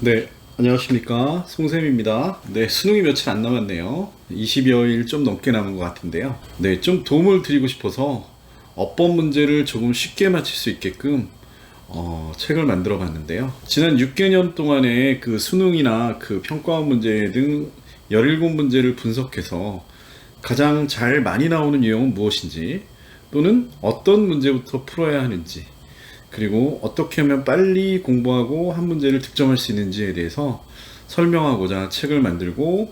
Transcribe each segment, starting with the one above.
네, 안녕하십니까. 송쌤입니다. 네, 수능이 며칠 안 남았네요. 20여일 좀 넘게 남은 것 같은데요. 네, 좀 도움을 드리고 싶어서 어법 문제를 조금 쉽게 맞힐 수 있게끔 책을 만들어 봤는데요. 지난 6개년 동안의 그 수능이나 그 평가원 문제 등 17문제를 분석해서 가장 잘 많이 나오는 유형은 무엇인지, 또는 어떤 문제부터 풀어야 하는지, 그리고 어떻게 하면 빨리 공부하고 한 문제를 득점할 수 있는지에 대해서 설명하고자 책을 만들고,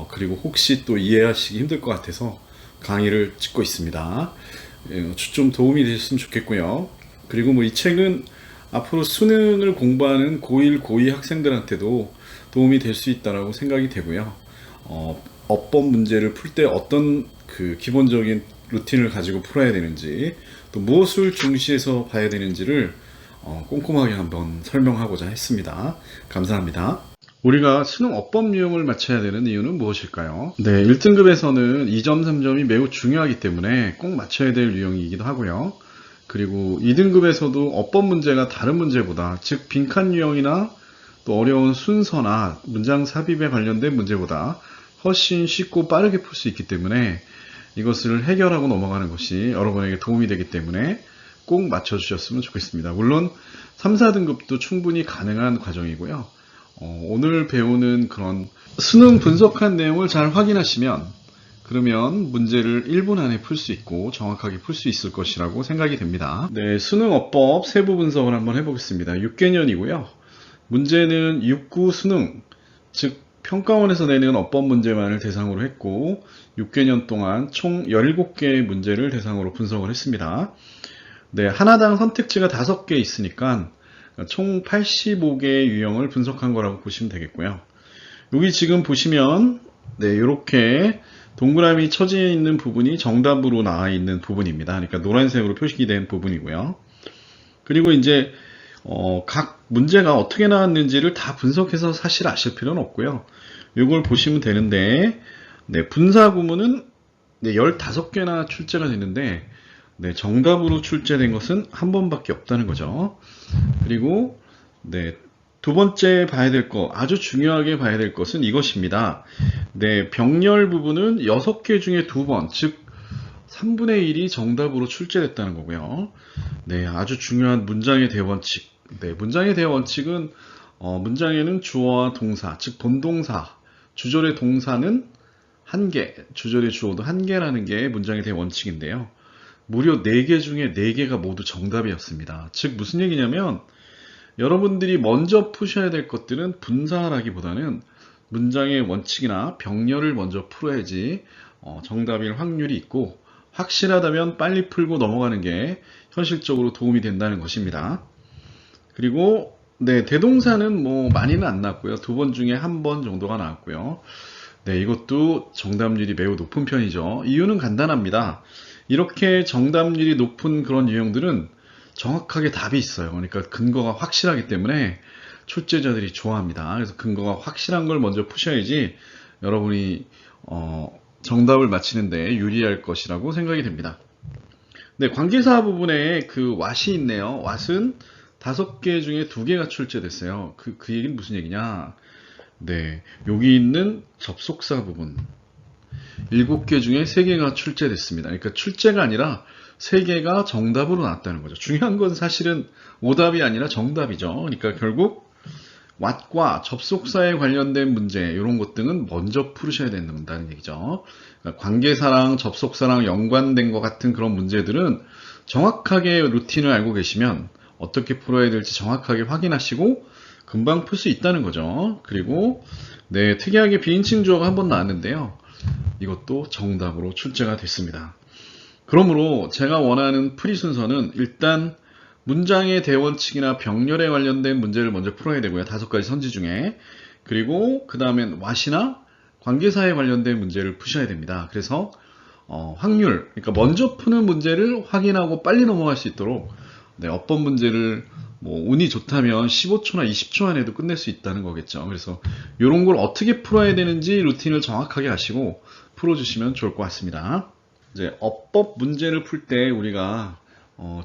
그리고 혹시 또 이해하시기 힘들 것 같아서 강의를 찍고 있습니다. 좀 도움이 되셨으면 좋겠고요. 그리고 뭐 이 책은 앞으로 수능을 공부하는 고1, 고2 학생들한테도 도움이 될 수 있다고 생각이 되고요. 어법 문제를 풀 때 어떤 그 기본적인 루틴을 가지고 풀어야 되는지, 또 무엇을 중시해서 봐야 되는지를 꼼꼼하게 한번 설명하고자 했습니다. 감사합니다. 우리가 수능 어법 유형을 맞춰야 되는 이유는 무엇일까요? 네, 1등급에서는 2점, 3점이 매우 중요하기 때문에 꼭 맞춰야 될 유형이기도 하고요. 그리고 2등급에서도 어법 문제가 다른 문제보다, 즉 빈칸 유형이나 또 어려운 순서나 문장 삽입에 관련된 문제보다 훨씬 쉽고 빠르게 풀 수 있기 때문에 이것을 해결하고 넘어가는 것이 여러분에게 도움이 되기 때문에 꼭 맞춰주셨으면 좋겠습니다. 물론 3, 4등급도 충분히 가능한 과정이고요. 오늘 배우는 그런 수능 분석한 내용을 잘 확인하시면, 그러면 문제를 1분 안에 풀 수 있고 정확하게 풀 수 있을 것이라고 생각이 됩니다. 네, 수능 어법 세부 분석을 한번 해보겠습니다. 6개년이고요. 문제는 6구 수능, 즉 평가원에서 내는 어법 문제만을 대상으로 했고, 6개년 동안 총 17개의 문제를 대상으로 분석을 했습니다. 네, 하나당 선택지가 5개 있으니까 총 85개의 유형을 분석한 거라고 보시면 되겠고요. 여기 지금 보시면 네, 이렇게 동그라미 쳐져 있는 부분이 정답으로 나와 있는 부분입니다. 그러니까 노란색으로 표시된 부분이고요. 그리고 이제 각 문제가 어떻게 나왔는지를 다 분석해서 사실 아실 필요는 없고요. 이걸 보시면 되는데, 네, 분사 구문은 네, 15개나 출제가 되는데, 네, 정답으로 출제된 것은 한 번밖에 없다는 거죠. 그리고 네, 두 번째 봐야 될 거, 아주 중요하게 봐야 될 것은 이것입니다. 네, 병렬 부분은 6개 중에 2번, 즉 3분의 1이 정답으로 출제됐다는 거고요. 네, 아주 중요한 문장의 대원칙. 네, 문장의 대원칙은 문장에는 주어와 동사, 즉 본동사, 주절의 동사는 한 개, 주절의 주어도 한 개라는 게 문장의 대원칙인데요. 무려 4개 중에 4개가 모두 정답이었습니다. 즉 무슨 얘기냐면, 여러분들이 먼저 푸셔야 될 것들은 분사라기보다는 문장의 원칙이나 병렬을 먼저 풀어야지 정답일 확률이 있고, 확실하다면 빨리 풀고 넘어가는 게 현실적으로 도움이 된다는 것입니다. 그리고 네, 대동사는 뭐 많이는 안 나왔고요. 2번 중에 1번 정도가 나왔고요. 네, 이것도 정답률이 매우 높은 편이죠. 이유는 간단합니다. 이렇게 정답률이 높은 그런 유형들은 정확하게 답이 있어요. 그러니까 근거가 확실하기 때문에 출제자들이 좋아합니다. 그래서 근거가 확실한 걸 먼저 푸셔야지 여러분이 정답을 맞히는데 유리할 것이라고 생각이 됩니다. 네, 관계사 부분에 그 what이 있네요. what은 5개 중에 2개가 출제됐어요. 그 얘기는 무슨 얘기냐? 네, 여기 있는 접속사 부분 7개 중에 3개가 출제됐습니다. 그러니까 출제가 아니라 3개가 정답으로 나왔다는 거죠. 중요한 건 사실은 오답이 아니라 정답이죠. 그러니까 결국 what과 접속사에 관련된 문제, 이런 것 등은 먼저 풀으셔야 된다는 얘기죠. 그러니까 관계사랑 접속사랑 연관된 것 같은 그런 문제들은 정확하게 루틴을 알고 계시면 어떻게 풀어야 될지 정확하게 확인하시고 금방 풀 수 있다는 거죠. 그리고 네, 특이하게 비인칭 주어가 한번 나왔는데요. 이것도 정답으로 출제가 됐습니다. 그러므로 제가 원하는 풀이 순서는 일단 문장의 대원칙이나 병렬에 관련된 문제를 먼저 풀어야 되고요. 5가지 선지 중에. 그리고 그 다음엔 what이나 관계사에 관련된 문제를 푸셔야 됩니다. 그래서 확률, 그러니까 먼저 푸는 문제를 확인하고 빨리 넘어갈 수 있도록 네, 어법 문제를 뭐 운이 좋다면 15초나 20초 안에도 끝낼 수 있다는 거겠죠. 그래서 이런 걸 어떻게 풀어야 되는지 루틴을 정확하게 아시고 풀어주시면 좋을 것 같습니다. 이제 어법 문제를 풀 때 우리가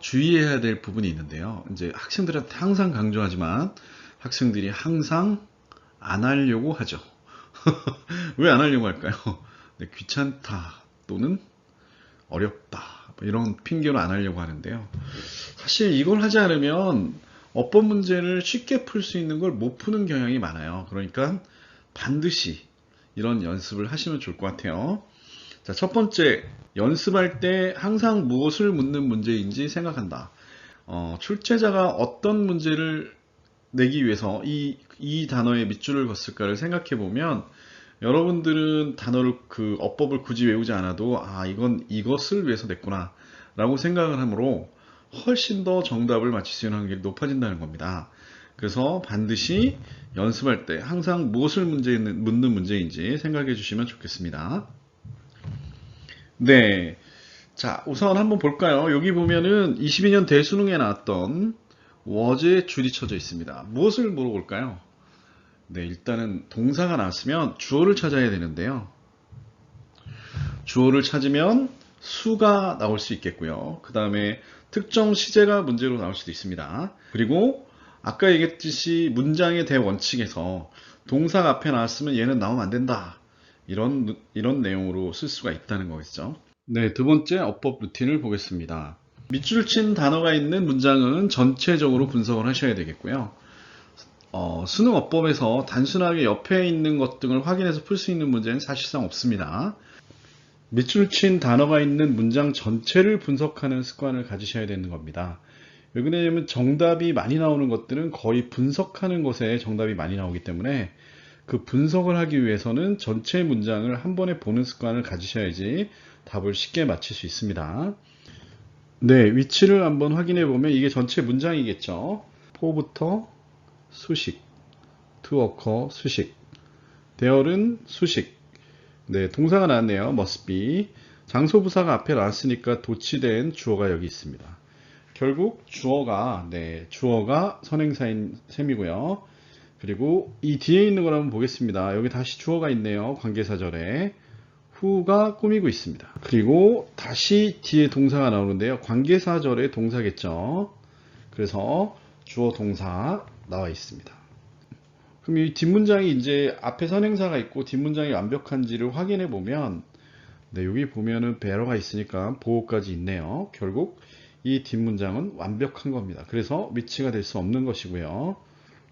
주의해야 될 부분이 있는데요. 이제 학생들한테 항상 강조하지만 학생들이 항상 안 하려고 하죠. 왜 안 하려고 할까요? 네, 귀찮다 또는 어렵다 뭐 이런 핑계로 안 하려고 하는데요. 사실 이걸 하지 않으면 어법 문제를 쉽게 풀 수 있는 걸 못 푸는 경향이 많아요. 그러니까 반드시 이런 연습을 하시면 좋을 것 같아요. 자, 첫 번째, 연습할 때 항상 무엇을 묻는 문제인지 생각한다. 출제자가 어떤 문제를 내기 위해서 이 단어에 밑줄을 걷을까를 생각해 보면 여러분들은 단어를 그 어법을 굳이 외우지 않아도 이건 이것을 위해서 냈구나 라고 생각을 하므로 훨씬 더 정답을 맞힐 수 있는 확률이 높아진다는 겁니다. 그래서 반드시 연습할 때 항상 무엇을 묻는 문제인지 생각해 주시면 좋겠습니다. 네. 자, 우선 한번 볼까요? 여기 보면은 22년 대수능에 나왔던 was의 줄이 쳐져 있습니다. 무엇을 물어볼까요? 네, 일단은 동사가 나왔으면 주어를 찾아야 되는데요. 주어를 찾으면 수가 나올 수 있겠고요. 그 다음에 특정 시제가 문제로 나올 수도 있습니다. 그리고 아까 얘기했듯이 문장의 대원칙에서 동사가 앞에 나왔으면 얘는 나오면 안 된다. 이런 내용으로 쓸 수가 있다는 거겠죠. 네, 두 번째 어법 루틴을 보겠습니다. 밑줄 친 단어가 있는 문장은 전체적으로 분석을 하셔야 되겠고요. 수능 어법에서 단순하게 옆에 있는 것 등을 확인해서 풀 수 있는 문제는 사실상 없습니다. 밑줄 친 단어가 있는 문장 전체를 분석하는 습관을 가지셔야 되는 겁니다. 왜 그러냐면 정답이 많이 나오는 것들은 거의 분석하는 것에 정답이 많이 나오기 때문에 그 분석을 하기 위해서는 전체 문장을 한 번에 보는 습관을 가지셔야지 답을 쉽게 맞힐 수 있습니다. 네, 위치를 한번 확인해 보면 이게 전체 문장이겠죠. 포부터 수식, to occur 수식, there은 수식. 네, 동사가 나왔네요. must be. 장소 부사가 앞에 나왔으니까 도치된 주어가 여기 있습니다. 결국 주어가 선행사인 셈이고요. 그리고 이 뒤에 있는 걸 한번 보겠습니다. 여기 다시 주어가 있네요. 관계사절에. who가 꾸미고 있습니다. 그리고 다시 뒤에 동사가 나오는데요. 관계사절의 동사겠죠. 그래서 주어 동사 나와 있습니다. 그럼 이 뒷문장이 이제 앞에 선행사가 있고 뒷문장이 완벽한지를 확인해 보면 여기 보면은 bear가 있으니까 보호까지 있네요. 결국 이 뒷문장은 완벽한 겁니다. 그래서 위치가 될 수 없는 것이고요.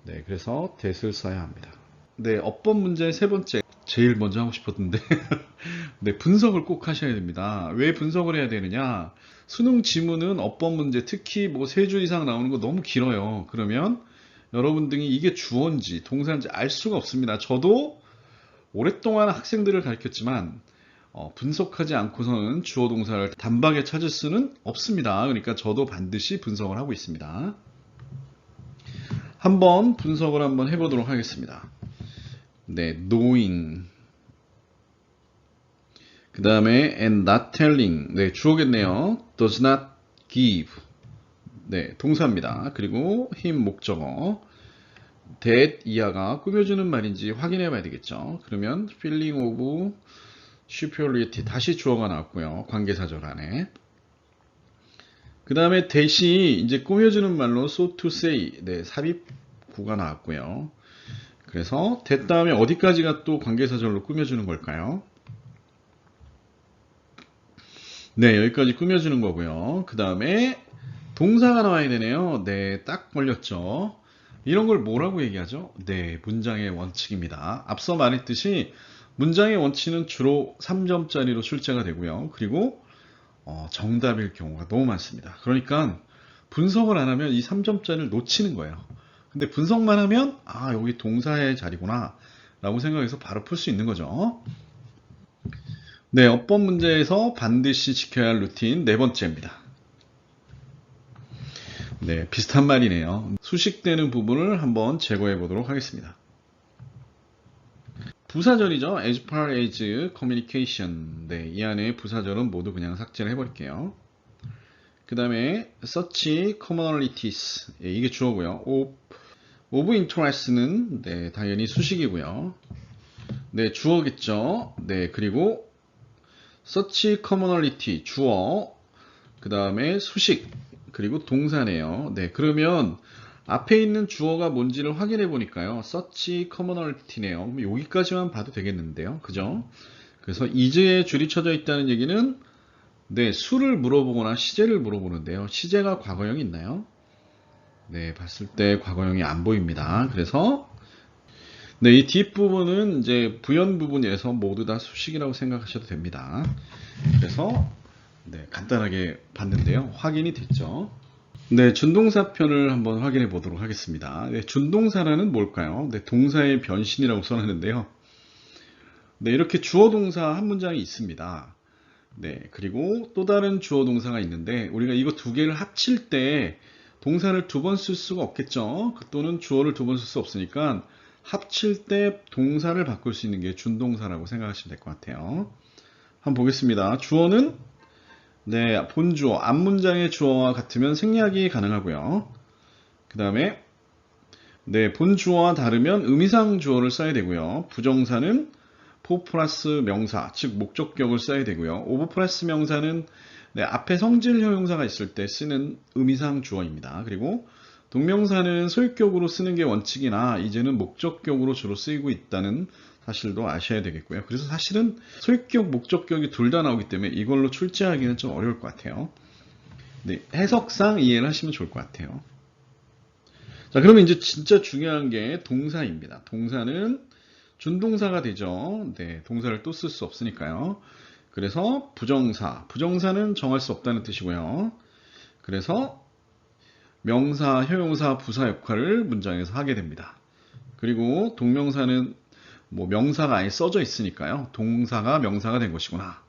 네, 그래서 that을 써야 합니다. 네, 어법 문제 세 번째. 제일 먼저 하고 싶었는데 네, 분석을 꼭 하셔야 됩니다. 왜 분석을 해야 되느냐? 수능 지문은 어법 문제 특히 뭐 3줄 이상 나오는 거 너무 길어요. 그러면 여러분들이 이게 주어인지 동사인지 알 수가 없습니다. 저도 오랫동안 학생들을 가르쳤지만 분석하지 않고서는 주어 동사를 단박에 찾을 수는 없습니다. 그러니까 저도 반드시 분석을 하고 있습니다. 한번 분석을 한번 해보도록 하겠습니다. 네, knowing. 그 다음에 and not telling. 네, 주어겠네요. does not give. 네, 동사입니다. 그리고 him 목적어. that 이하가 꾸며주는 말인지 확인해 봐야 되겠죠. 그러면 feeling of superiority. 다시 주어가 나왔고요. 관계사절 안에. 그 다음에 that이 이제 꾸며주는 말로 so to say. 네, 삽입구가 나왔고요. 그래서 that 다음에 어디까지가 또 관계사절로 꾸며주는 걸까요? 네, 여기까지 꾸며주는 거고요. 그 다음에 동사가 나와야 되네요. 네, 딱 걸렸죠. 이런 걸 뭐라고 얘기하죠? 네, 문장의 원칙입니다. 앞서 말했듯이 문장의 원칙은 주로 3점짜리로 출제가 되고요. 그리고 정답일 경우가 너무 많습니다. 그러니까 분석을 안 하면 이 3점짜리를 놓치는 거예요. 근데 분석만 하면 여기 동사의 자리구나 라고 생각해서 바로 풀 수 있는 거죠. 네, 어법 문제에서 반드시 지켜야 할 루틴 네 번째입니다. 네, 비슷한 말이네요. 수식되는 부분을 한번 제거해 보도록 하겠습니다. 부사절이죠. as far as communication. 네, 이 안에 부사절은 모두 그냥 삭제를 해버릴게요. 그 다음에 such commonalities. 예, 이게 주어고요. of interest는 네, 당연히 수식이고요. 네, 주어겠죠. 네, 그리고 such commonality 주어. 그 다음에 수식. 그리고 동사네요. 네, 그러면 앞에 있는 주어가 뭔지를 확인해 보니까요. search commonality네요. 여기까지만 봐도 되겠는데요. 그죠? 그래서 is에 줄이 쳐져 있다는 얘기는 네, 수를 물어보거나 시제를 물어보는데요. 시제가 과거형이 있나요? 네, 봤을 때 과거형이 안 보입니다. 그래서 네, 이 뒷부분은 이제 부연 부분이라서 모두 다 수식이라고 생각하셔도 됩니다. 그래서 네, 간단하게 봤는데요. 확인이 됐죠. 네, 준동사 편을 한번 확인해 보도록 하겠습니다. 네, 준동사라는 뭘까요? 네, 동사의 변신이라고 써놨는데요. 네, 이렇게 주어 동사 한 문장이 있습니다. 네, 그리고 또 다른 주어 동사가 있는데 우리가 이거 두 개를 합칠 때 동사를 두 번 쓸 수가 없겠죠. 또는 주어를 두 번 쓸 수 없으니까 합칠 때 동사를 바꿀 수 있는 게 준동사라고 생각하시면 될 것 같아요. 한번 보겠습니다. 주어는 네, 본주어, 앞문장의 주어와 같으면 생략이 가능하고요. 그 다음에 네, 본주어와 다르면 의미상 주어를 써야 되고요. 부정사는 포 플러스 명사, 즉 목적격을 써야 되고요. 오브 플러스 명사는 네, 앞에 성질 형용사가 있을 때 쓰는 의미상 주어입니다. 그리고 동명사는 소유격으로 쓰는 게 원칙이나 이제는 목적격으로 주로 쓰이고 있다는 사실도 아셔야 되겠고요. 그래서 사실은 소유격, 목적격이 둘 다 나오기 때문에 이걸로 출제하기는 좀 어려울 것 같아요. 네, 해석상 이해를 하시면 좋을 것 같아요. 자, 그러면 이제 진짜 중요한 게 동사입니다. 동사는 준동사가 되죠. 네, 동사를 또 쓸 수 없으니까요. 그래서 부정사, 부정사는 정할 수 없다는 뜻이고요. 그래서 명사, 형용사, 부사 역할을 문장에서 하게 됩니다. 그리고 동명사는 뭐 명사가 아예 써져 있으니까요. 동사가 명사가 된 것이구나.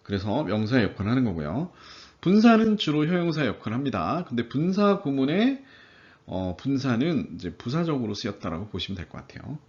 그래서 명사의 역할을 하는 거고요. 분사는 주로 형용사 역할을 합니다. 근데 분사 구문에 분사는 이제 부사적으로 쓰였다라고 보시면 될 것 같아요.